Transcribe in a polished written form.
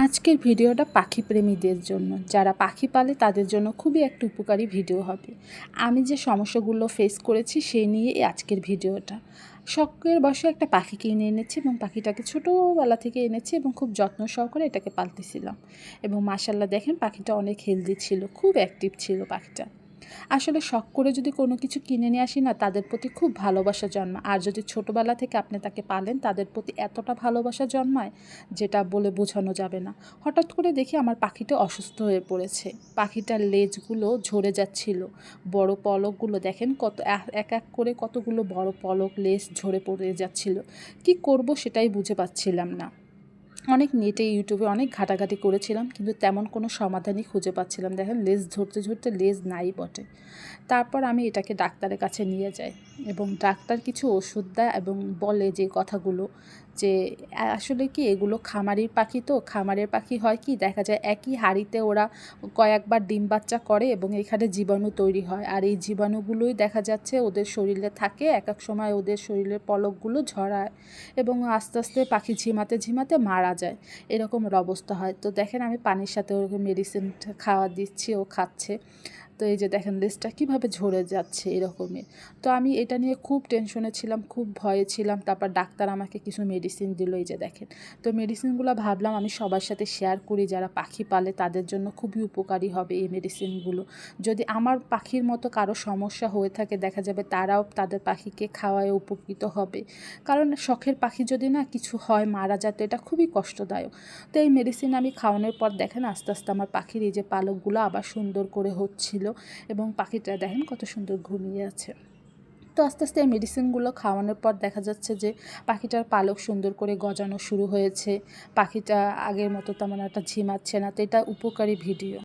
আজকের ভিডিওটা পাখি প্রেমীদের জন্য, যারা পাখি পালে তাদের জন্য খুবই একটা উপকারী ভিডিও হবে। আমি যে সমস্যাগুলো ফেস করেছি সেই নিয়ে আজকের ভিডিওটা। শখের বশে একটা পাখি কিনে এনেছি এবং পাখিটাকে ছোটোবেলা থেকে এনেছি এবং খুব যত্ন সহকারে এটাকে পালতেছিলাম। এবং মাশাআল্লাহ দেখেন পাখিটা অনেক হেলদি ছিল, খুব অ্যাক্টিভ ছিল পাখিটা। আসলে শখ করে যদি কোনো কিছু কিনে নিয়ে আসি না, তাদের প্রতি খুব ভালোবাসা জন্মায়। আর যদি ছোটোবেলা থেকে আপনি তাকে পালেন, তাদের প্রতি এতটা ভালোবাসা জন্মায় যেটা বলে বোঝানো যাবে না। হঠাৎ করে দেখি আমার পাখিটা অসুস্থ হয়ে পড়েছে। পাখিটার লেজগুলো ঝরে যাচ্ছিল। বড় পলকগুলো দেখেন কত এক এক করে কতগুলো বড় পলক লেজ ঝরে পড়ে যাচ্ছিল। কি করব সেটাই বুঝে পাচ্ছিলাম না। অনেক নেটে ইউটিউবে অনেক ঘাটাঘাটি করেছিলাম, কিন্তু তেমন কোনো সমাধানই খুঁজে পাচ্ছিলাম। দেখেন লেজ ঝরতে ঝরতে লেজ নাই বটে। তারপর আমি এটাকে ডাক্তারের কাছে নিয়ে যাই এবং ডাক্তার কিছু ওষুধ দেয় এবং বলে যে কথাগুলো, যে আসলে কি এগুলো খামারের পাখি, তো খামারের পাখি হয় কি দেখা যায় একই হাঁড়িতে ওরা কয়েকবার ডিম বাচ্চা করে এবং এখানে জীবাণু তৈরি হয়। আর এই জীবাণুগুলোই দেখা যাচ্ছে ওদের শরীরে থাকে, এক এক সময় ওদের শরীরের পলকগুলো ঝরায় এবং আস্তে আস্তে পাখি ঝিমাতে ঝিমাতে মারা যায়। এরকমের অবস্থা হয়। তো দেখেন আমি পানির সাথে ওরকম মেডিসিন খাওয়া দিচ্ছি, ও খাচ্ছে। তো এই যে দেখেন লেজটা কীভাবে ঝরে যাচ্ছে এরকমই। তো আমি এটা নিয়ে খুব টেনশনে ছিলাম, খুব ভয়ে ছিলাম। তারপর ডাক্তার আমাকে কিছু মেডিসিন দিল, এই যে দেখেন। তো মেডিসিনগুলো ভাবলাম আমি সবার সাথে শেয়ার করি, যারা পাখি পালে তাদের জন্য খুবই উপকারী হবে এই মেডিসিনগুলো। যদি আমার পাখির মতো কারো সমস্যা হয়ে থাকে, দেখা যাবে তারাও তাদের পাখিকে খাওয়ায় উপকৃত হবে। কারণ শখের পাখি যদি না কিছু হয়, মারা যায়, তো এটা খুবই কষ্টদায়ক। তো এই মেডিসিন আমি খাওয়ানোর পর দেখেন আস্তে আস্তে আমার পাখির এই যে পালকগুলো আবার সুন্দর করে হচ্ছিল এবং পাখিটা দেখেন কত সুন্দর ঘুমিয়ে আছে। তো আস্তে আস্তে এই মেডিসিনগুলো খাওয়ানোর পর দেখা যাচ্ছে যে পাখিটার পালক সুন্দর করে গজানো শুরু হয়েছে। পাখিটা আগের মতো তেমন একটা ঝিমাচ্ছে না। তো এটা উপকারী ভিডিও।